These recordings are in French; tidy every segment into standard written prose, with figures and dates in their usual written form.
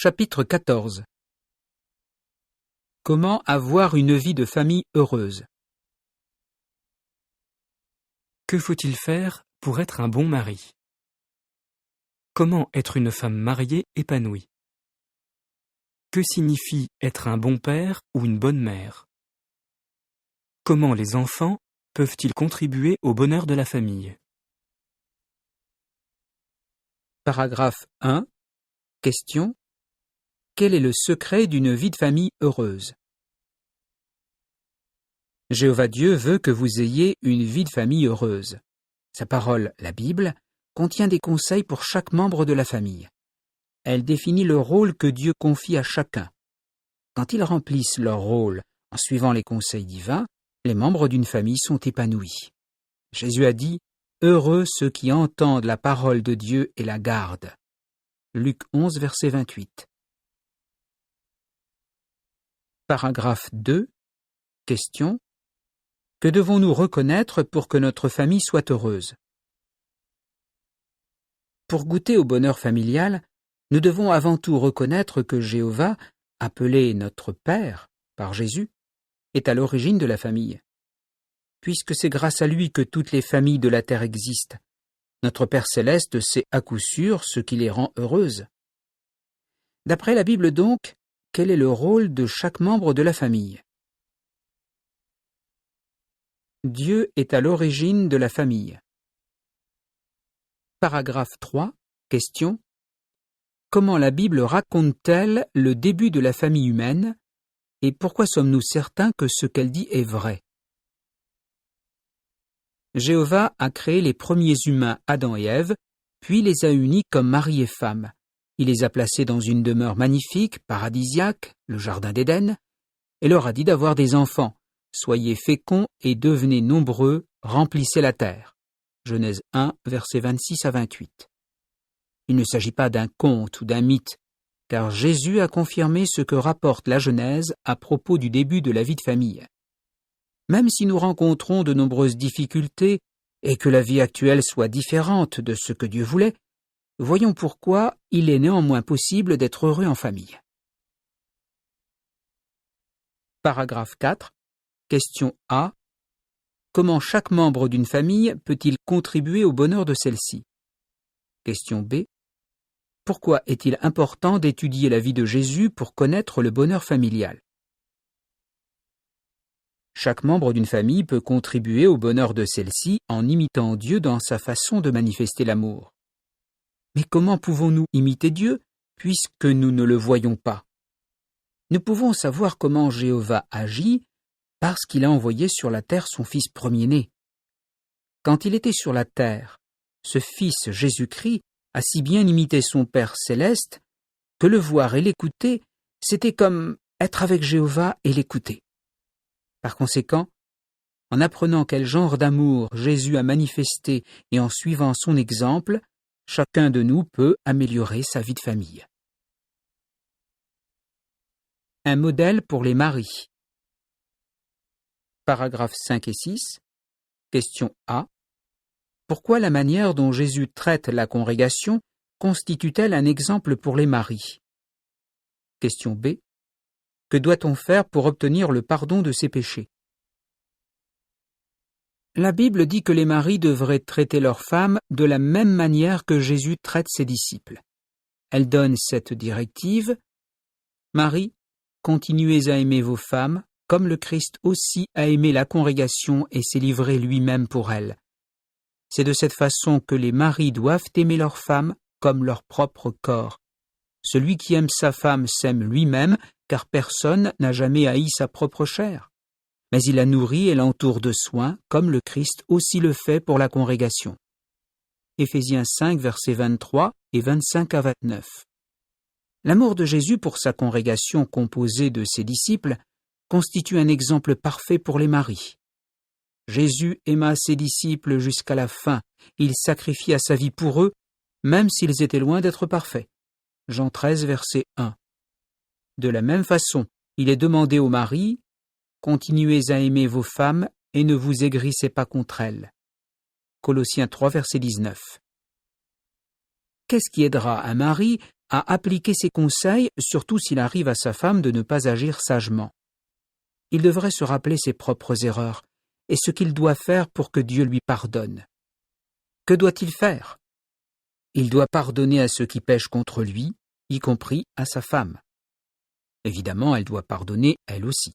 Chapitre 14. Comment avoir une vie de famille heureuse? Que faut-il faire pour être un bon mari? Comment être une femme mariée épanouie? Que signifie être un bon père ou une bonne mère? Comment les enfants peuvent-ils contribuer au bonheur de la famille? Paragraphe 1. Question. Quel est le secret d'une vie de famille heureuse? Jéhovah Dieu veut que vous ayez une vie de famille heureuse. Sa parole, la Bible, contient des conseils pour chaque membre de la famille. Elle définit le rôle que Dieu confie à chacun. Quand ils remplissent leur rôle en suivant les conseils divins, les membres d'une famille sont épanouis. Jésus a dit « Heureux ceux qui entendent la parole de Dieu et la gardent ». Luc 11, verset 28. Paragraphe 2. Question. Que devons-nous reconnaître pour que notre famille soit heureuse? Pour goûter au bonheur familial, nous devons avant tout reconnaître que Jéhovah, appelé notre Père par Jésus, est à l'origine de la famille. Puisque c'est grâce à lui que toutes les familles de la terre existent, notre Père céleste sait à coup sûr ce qui les rend heureuses. D'après la Bible donc, quel est le rôle de chaque membre de la famille? Dieu est à l'origine de la famille. Paragraphe 3. Question. Comment la Bible raconte-t-elle le début de la famille humaine et pourquoi sommes-nous certains que ce qu'elle dit est vrai? Jéhovah a créé les premiers humains, Adam et Ève, puis les a unis comme mari et femme. Il les a placés dans une demeure magnifique, paradisiaque, le jardin d'Éden, et leur a dit d'avoir des enfants. Soyez féconds et devenez nombreux, remplissez la terre. Genèse 1, versets 26 à 28. Il ne s'agit pas d'un conte ou d'un mythe, car Jésus a confirmé ce que rapporte la Genèse à propos du début de la vie de famille. Même si nous rencontrons de nombreuses difficultés et que la vie actuelle soit différente de ce que Dieu voulait, voyons pourquoi il est néanmoins possible d'être heureux en famille. Paragraphe 4. Question A. Comment chaque membre d'une famille peut-il contribuer au bonheur de celle-ci? Question B. Pourquoi est-il important d'étudier la vie de Jésus pour connaître le bonheur familial? Chaque membre d'une famille peut contribuer au bonheur de celle-ci en imitant Dieu dans sa façon de manifester l'amour. Mais comment pouvons-nous imiter Dieu puisque nous ne le voyons pas? Nous pouvons savoir comment Jéhovah agit parce qu'il a envoyé sur la terre son Fils premier-né. Quand il était sur la terre, ce Fils Jésus-Christ a si bien imité son Père céleste que le voir et l'écouter, c'était comme être avec Jéhovah et l'écouter. Par conséquent, en apprenant quel genre d'amour Jésus a manifesté et en suivant son exemple, chacun de nous peut améliorer sa vie de famille. Un modèle pour les maris. Paragraphes 5 et 6. Question A. Pourquoi la manière dont Jésus traite la congrégation constitue-t-elle un exemple pour les maris? Question B. Que doit-on faire pour obtenir le pardon de ses péchés? La Bible dit que les maris devraient traiter leurs femmes de la même manière que Jésus traite ses disciples. Elle donne cette directive. Maris, continuez à aimer vos femmes, comme le Christ aussi a aimé la congrégation et s'est livré lui-même pour elle. C'est de cette façon que les maris doivent aimer leurs femmes comme leur propre corps. Celui qui aime sa femme s'aime lui-même, car personne n'a jamais haï sa propre chair. Mais il la nourrit et l'entoure de soins, comme le Christ aussi le fait pour la congrégation. Éphésiens 5, versets 23 et 25 à 29. L'amour de Jésus pour sa congrégation composée de ses disciples constitue un exemple parfait pour les maris. Jésus aima ses disciples jusqu'à la fin. Il sacrifia sa vie pour eux, même s'ils étaient loin d'être parfaits. Jean 13, verset 1. De la même façon, il est demandé aux maris « Continuez à aimer vos femmes et ne vous aigrissez pas contre elles ». Colossiens 3, verset 19. Qu'est-ce qui aidera un mari à appliquer ses conseils, surtout s'il arrive à sa femme de ne pas agir sagement. Il devrait se rappeler ses propres erreurs et ce qu'il doit faire pour que Dieu lui pardonne. Que doit-il faire? Il doit pardonner à ceux qui pêchent contre lui, y compris à sa femme. Évidemment, elle doit pardonner elle aussi.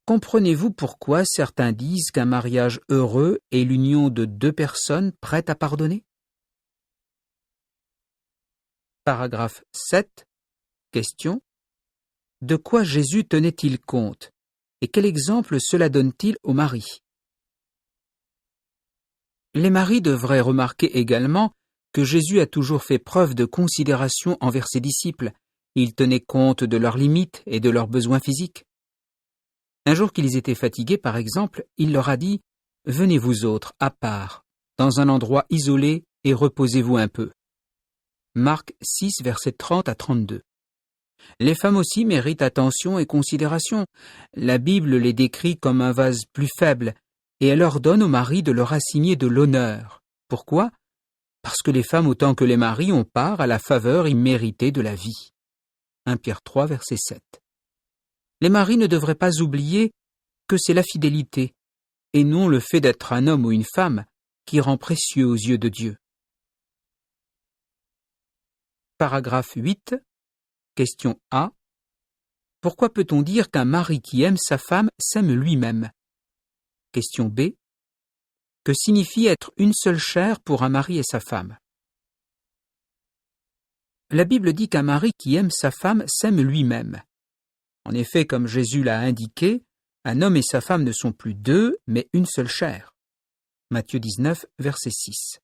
Comprenez-vous pourquoi certains disent qu'un mariage heureux est l'union de deux personnes prêtes à pardonner? Paragraphe 7. Question. De quoi Jésus tenait-il compte? Et quel exemple cela donne-t-il aux maris? Les maris devraient remarquer également que Jésus a toujours fait preuve de considération envers ses disciples. Il tenait compte de leurs limites et de leurs besoins physiques. Un jour qu'ils étaient fatigués, par exemple, il leur a dit « Venez vous autres, à part, dans un endroit isolé, et reposez-vous un peu. » Marc 6, versets 30 à 32. Les femmes aussi méritent attention et considération. La Bible les décrit comme un vase plus faible, et elle ordonne aux maris de leur assigner de l'honneur. Pourquoi? Parce que les femmes autant que les maris ont part à la faveur imméritée de la vie. 1 Pierre 3, verset 7. Les maris ne devraient pas oublier que c'est la fidélité, et non le fait d'être un homme ou une femme, qui rend précieux aux yeux de Dieu. Paragraphe 8. Question A. Pourquoi peut-on dire qu'un mari qui aime sa femme s'aime lui-même? Question B. Que signifie être une seule chair pour un mari et sa femme? La Bible dit qu'un mari qui aime sa femme s'aime lui-même. En effet, comme Jésus l'a indiqué, un homme et sa femme ne sont plus deux, mais une seule chair. Matthieu 19, verset 6.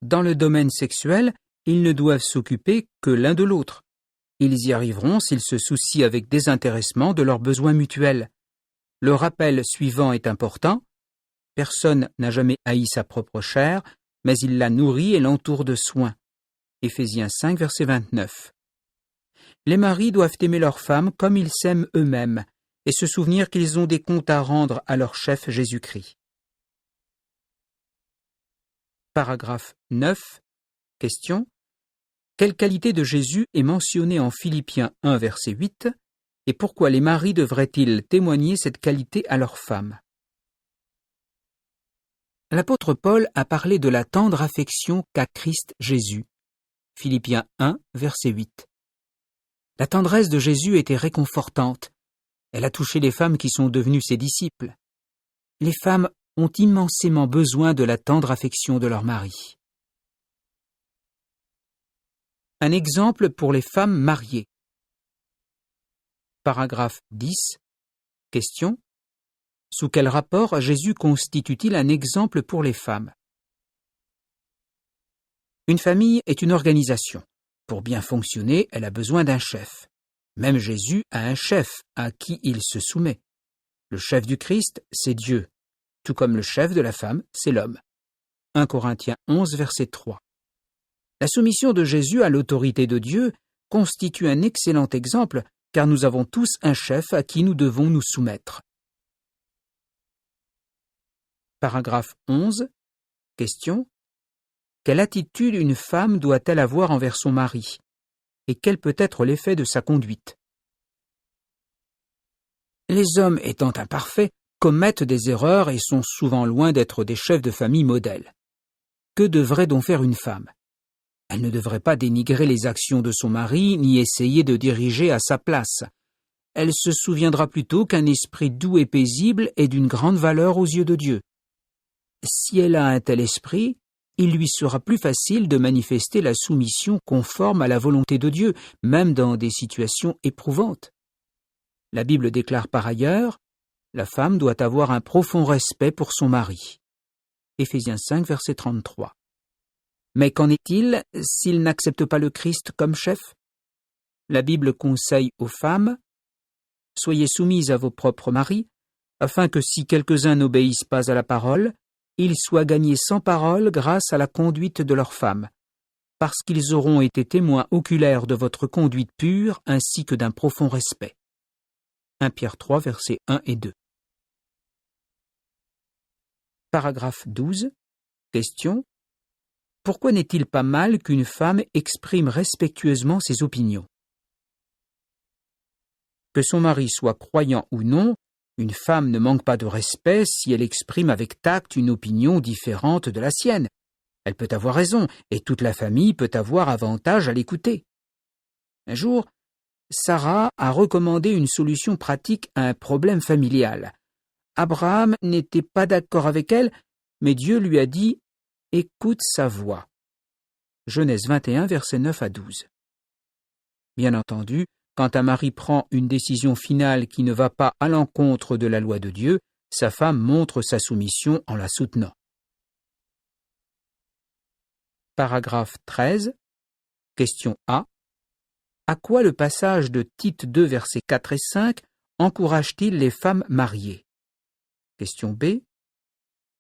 Dans le domaine sexuel, ils ne doivent s'occuper que l'un de l'autre. Ils y arriveront s'ils se soucient avec désintéressement de leurs besoins mutuels. Le rappel suivant est important. Personne n'a jamais haï sa propre chair, mais il la nourrit et l'entoure de soins. Éphésiens 5, verset 29. Les maris doivent aimer leurs femmes comme ils s'aiment eux-mêmes et se souvenir qu'ils ont des comptes à rendre à leur chef Jésus-Christ. Paragraphe 9. Question. Quelle qualité de Jésus est mentionnée en Philippiens 1, verset 8, et pourquoi les maris devraient-ils témoigner cette qualité à leurs femmes? L'apôtre Paul a parlé de la tendre affection qu'a Christ Jésus. Philippiens 1, verset 8. La tendresse de Jésus était réconfortante. Elle a touché les femmes qui sont devenues ses disciples. Les femmes ont immensément besoin de la tendre affection de leur mari. Un exemple pour les femmes mariées. Paragraphe 10. Question. Sous quel rapport Jésus constitue-t-il un exemple pour les femmes? Une famille est une organisation. Pour bien fonctionner, elle a besoin d'un chef. Même Jésus a un chef à qui il se soumet. Le chef du Christ, c'est Dieu, tout comme le chef de la femme, c'est l'homme. 1 Corinthiens 11, verset 3. La soumission de Jésus à l'autorité de Dieu constitue un excellent exemple, car nous avons tous un chef à qui nous devons nous soumettre. Paragraphe 11. Question. Quelle attitude une femme doit-elle avoir envers son mari? Et quel peut être l'effet de sa conduite? Les hommes étant imparfaits, commettent des erreurs et sont souvent loin d'être des chefs de famille modèles. Que devrait donc faire une femme? Elle ne devrait pas dénigrer les actions de son mari, ni essayer de diriger à sa place. Elle se souviendra plutôt qu'un esprit doux et paisible est d'une grande valeur aux yeux de Dieu. Si elle a un tel esprit, il lui sera plus facile de manifester la soumission conforme à la volonté de Dieu, même dans des situations éprouvantes. La Bible déclare par ailleurs, la femme doit avoir un profond respect pour son mari. Éphésiens 5, verset 33. Mais qu'en est-il s'il n'accepte pas le Christ comme chef? La Bible conseille aux femmes, « Soyez soumises à vos propres maris, afin que si quelques-uns n'obéissent pas à la parole, ils soient gagnés sans parole grâce à la conduite de leurs femmes, parce qu'ils auront été témoins oculaires de votre conduite pure ainsi que d'un profond respect. » 1 Pierre 3, versets 1 et 2. Paragraphe 12. Question. pourquoi n'est-il pas mal qu'une femme exprime respectueusement ses opinions? Que son mari soit croyant ou non, une femme ne manque pas de respect si elle exprime avec tact une opinion différente de la sienne. Elle peut avoir raison, et toute la famille peut avoir avantage à l'écouter. Un jour, Sarah a recommandé une solution pratique à un problème familial. Abraham n'était pas d'accord avec elle, mais Dieu lui a dit « Écoute sa voix ». Genèse 21, versets 9 à 12. Bien entendu, quand un mari prend une décision finale qui ne va pas à l'encontre de la loi de Dieu, sa femme montre sa soumission en la soutenant. Paragraphe 13. Question A. À quoi le passage de Tite 2, versets 4 et 5 encourage-t-il les femmes mariées? Question B.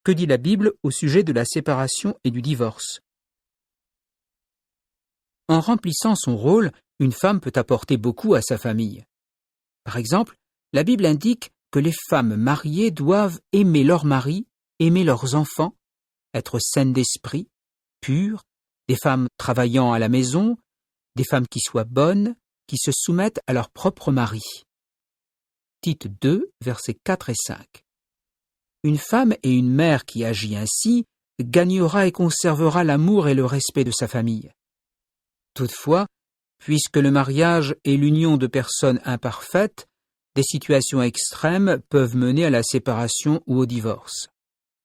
Que dit la Bible au sujet de la séparation et du divorce? En remplissant son rôle, une femme peut apporter beaucoup à sa famille. Par exemple, la Bible indique que les femmes mariées doivent aimer leur mari, aimer leurs enfants, être saines d'esprit, pures, des femmes travaillant à la maison, des femmes qui soient bonnes, qui se soumettent à leur propre mari. Tite 2, versets 4 et 5. Une femme et une mère qui agit ainsi gagnera et conservera l'amour et le respect de sa famille. Toutefois, puisque le mariage est l'union de personnes imparfaites, des situations extrêmes peuvent mener à la séparation ou au divorce.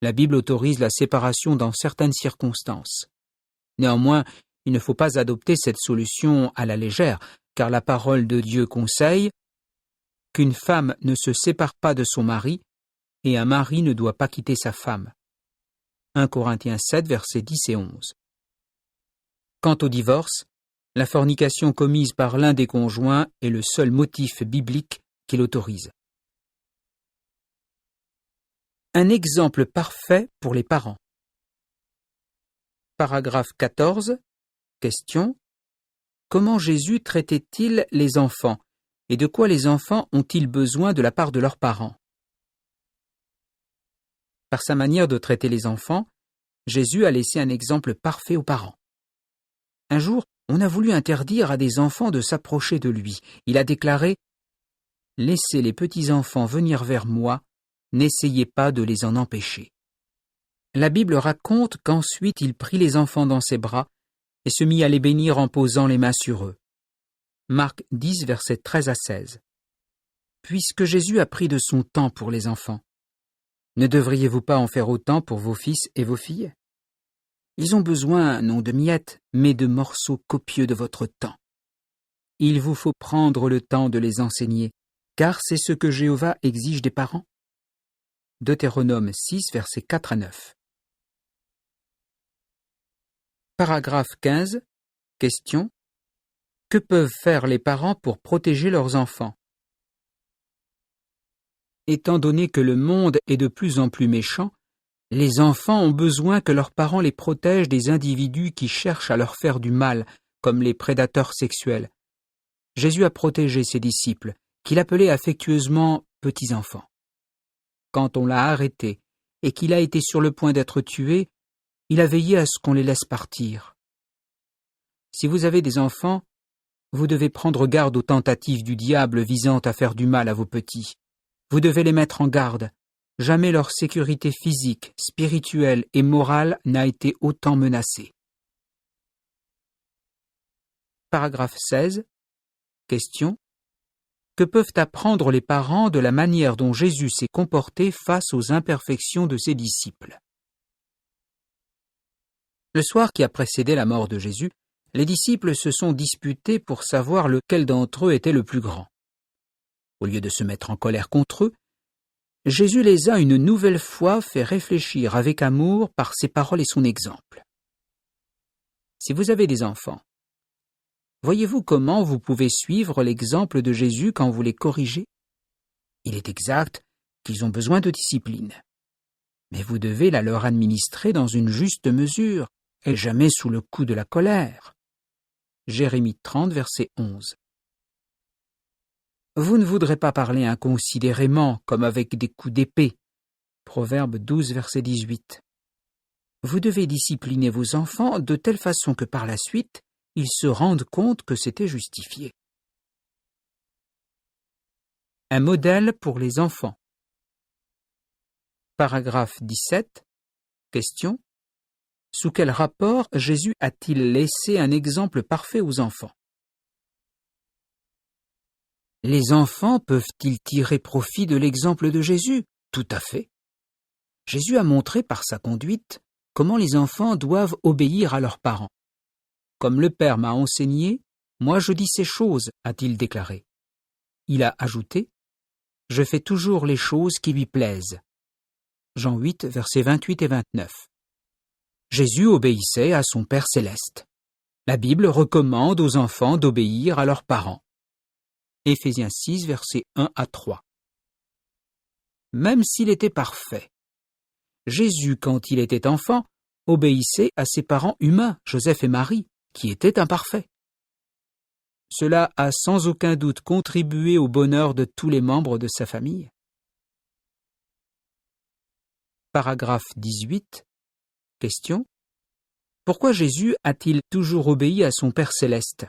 La Bible autorise la séparation dans certaines circonstances. Néanmoins, il ne faut pas adopter cette solution à la légère, car la parole de Dieu conseille qu'une femme ne se sépare pas de son mari et un mari ne doit pas quitter sa femme. 1 Corinthiens 7, versets 10 et 11. Quant au divorce, la fornication commise par l'un des conjoints est le seul motif biblique qui l'autorise. Un exemple parfait pour les parents. Paragraphe 14. Question. Comment Jésus traitait-il les enfants et de quoi les enfants ont-ils besoin de la part de leurs parents? Par sa manière de traiter les enfants, Jésus a laissé un exemple parfait aux parents. Un jour, on a voulu interdire à des enfants de s'approcher de lui. Il a déclaré « Laissez les petits-enfants venir vers moi, n'essayez pas de les en empêcher. » La Bible raconte qu'ensuite il prit les enfants dans ses bras et se mit à les bénir en posant les mains sur eux. Marc 10, versets 13 à 16. Puisque Jésus a pris de son temps pour les enfants, ne devriez-vous pas en faire autant pour vos fils et vos filles? Ils ont besoin, non de miettes, mais de morceaux copieux de votre temps. Il vous faut prendre le temps de les enseigner, car c'est ce que Jéhovah exige des parents. Deutéronome 6, versets 4 à 9. Paragraphe 15. Question. Que peuvent faire les parents pour protéger leurs enfants? Étant donné que le monde est de plus en plus méchant, les enfants ont besoin que leurs parents les protègent des individus qui cherchent à leur faire du mal, comme les prédateurs sexuels. Jésus a protégé ses disciples, qu'il appelait affectueusement « petits-enfants ». Quand on l'a arrêté et qu'il a été sur le point d'être tué, il a veillé à ce qu'on les laisse partir. Si vous avez des enfants, vous devez prendre garde aux tentatives du diable visant à faire du mal à vos petits. Vous devez les mettre en garde. Jamais leur sécurité physique, spirituelle et morale n'a été autant menacée. Paragraphe 16. Question. Que peuvent apprendre les parents de la manière dont Jésus s'est comporté face aux imperfections de ses disciples? Le soir qui a précédé la mort de Jésus, les disciples se sont disputés pour savoir lequel d'entre eux était le plus grand. Au lieu de se mettre en colère contre eux, Jésus les a une nouvelle fois fait réfléchir avec amour par ses paroles et son exemple. Si vous avez des enfants, voyez-vous comment vous pouvez suivre l'exemple de Jésus quand vous les corrigez? Il est exact qu'ils ont besoin de discipline. Mais vous devez la leur administrer dans une juste mesure et jamais sous le coup de la colère. Jérémie 30, verset 11. Vous ne voudrez pas parler inconsidérément comme avec des coups d'épée. Proverbe 12, verset 18. Vous devez discipliner vos enfants de telle façon que par la suite, ils se rendent compte que c'était justifié. Un modèle pour les enfants. Paragraphe 17. Question. Sous quel rapport Jésus a-t-il laissé un exemple parfait aux enfants? Les enfants peuvent-ils tirer profit de l'exemple de Jésus? Tout à fait. Jésus a montré par sa conduite comment les enfants doivent obéir à leurs parents. Comme le Père m'a enseigné, moi je dis ces choses, a-t-il déclaré. Il a ajouté, « Je fais toujours les choses qui lui plaisent. » Jean 8, versets 28 et 29. Jésus obéissait à son Père céleste. La Bible recommande aux enfants d'obéir à leurs parents. Éphésiens 6, versets 1 à 3. Même s'il était parfait, Jésus, quand il était enfant, obéissait à ses parents humains, Joseph et Marie, qui étaient imparfaits. Cela a sans aucun doute contribué au bonheur de tous les membres de sa famille. Paragraphe 18. Question. Pourquoi Jésus a-t-il toujours obéi à son Père céleste?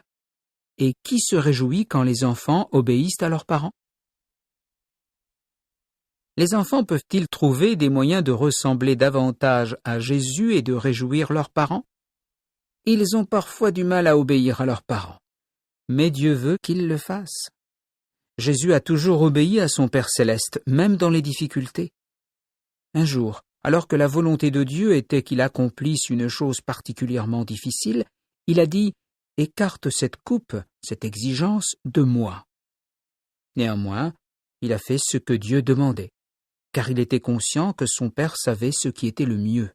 Et qui se réjouit quand les enfants obéissent à leurs parents? Les enfants peuvent-ils trouver des moyens de ressembler davantage à Jésus et de réjouir leurs parents? Ils ont parfois du mal à obéir à leurs parents, mais Dieu veut qu'ils le fassent. Jésus a toujours obéi à son Père céleste, même dans les difficultés. Un jour, alors que la volonté de Dieu était qu'il accomplisse une chose particulièrement difficile, il a dit « Écarte cette coupe, cette exigence, de moi. » Néanmoins, il a fait ce que Dieu demandait, car il était conscient que son Père savait ce qui était le mieux.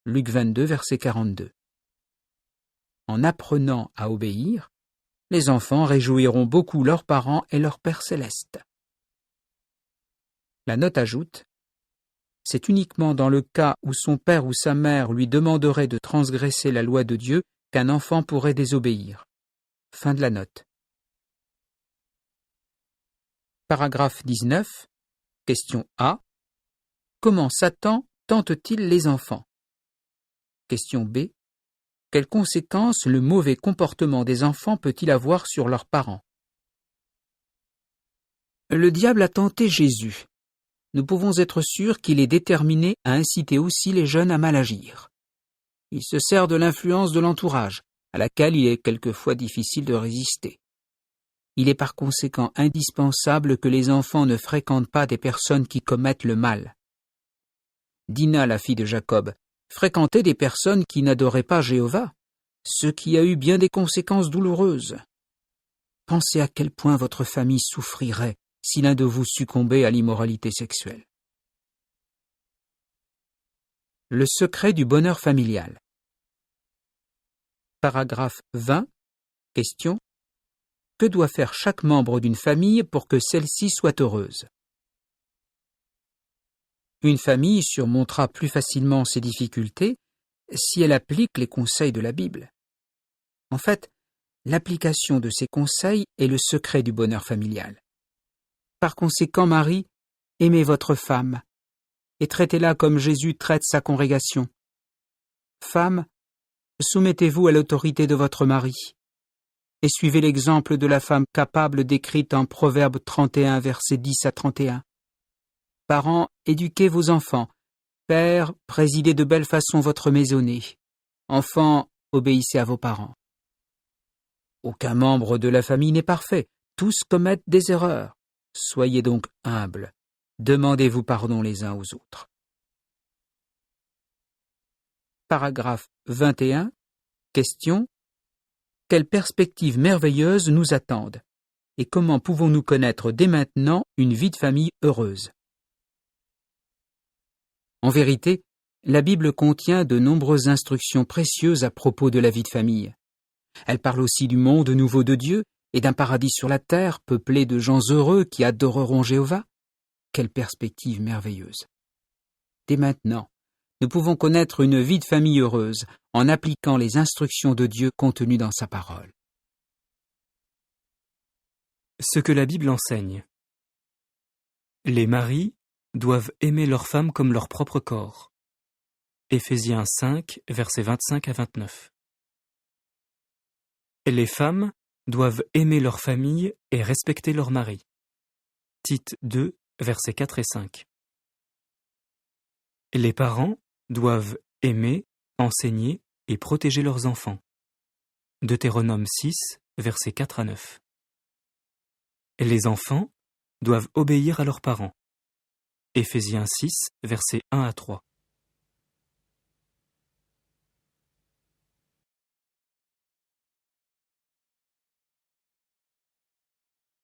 Luc 22, verset 42. En apprenant à obéir, les enfants réjouiront beaucoup leurs parents et leur Père céleste. La note ajoute, c'est uniquement dans le cas où son père ou sa mère lui demanderait de transgresser la loi de Dieu qu'un enfant pourrait désobéir. Fin de la note. Paragraphe 19. Question A. Comment Satan tente-t-il les enfants? Question B. Quelles conséquences le mauvais comportement des enfants peut-il avoir sur leurs parents? Le diable a tenté Jésus. Nous pouvons être sûrs qu'il est déterminé à inciter aussi les jeunes à mal agir. Il se sert de l'influence de l'entourage, à laquelle il est quelquefois difficile de résister. Il est par conséquent indispensable que les enfants ne fréquentent pas des personnes qui commettent le mal. Dina, la fille de Jacob, fréquentait des personnes qui n'adoraient pas Jéhovah, ce qui a eu bien des conséquences douloureuses. Pensez à quel point votre famille souffrirait si l'un de vous succombait à l'immoralité sexuelle. Le secret du bonheur familial. Paragraphe 20. Question. Que doit faire chaque membre d'une famille pour que celle-ci soit heureuse? Une famille surmontera plus facilement ses difficultés si elle applique les conseils de la Bible. En fait, l'application de ces conseils est le secret du bonheur familial. Par conséquent, Marie, aimez votre femme et traitez-la comme Jésus traite sa congrégation. Femme, soumettez-vous à l'autorité de votre mari et suivez l'exemple de la femme capable décrite en Proverbe 31, versets 10 à 31. Parents, éduquez vos enfants. Pères, présidez de belle façon votre maisonnée. Enfants, obéissez à vos parents. Aucun membre de la famille n'est parfait. Tous commettent des erreurs. Soyez donc humbles. Demandez-vous pardon les uns aux autres. Paragraphe 21. Question. Quelles perspectives merveilleuses nous attendent? Et comment pouvons-nous connaître dès maintenant une vie de famille heureuse? En vérité, la Bible contient de nombreuses instructions précieuses à propos de la vie de famille. Elle parle aussi du monde nouveau de Dieu et d'un paradis sur la terre peuplé de gens heureux qui adoreront Jéhovah. Quelle perspective merveilleuse! Dès maintenant, nous pouvons connaître une vie de famille heureuse en appliquant les instructions de Dieu contenues dans sa parole. Ce que la Bible enseigne. Les maris doivent aimer leur femme comme leur propre corps. Éphésiens 5, versets 25 à 29. Les femmes doivent aimer leur famille et respecter leur mari. Tite 2, versets 4 et 5. Les parents doivent aimer, enseigner et protéger leurs enfants. Deutéronome 6, versets 4 à 9. Les enfants doivent obéir à leurs parents. Éphésiens 6, versets 1 à 3.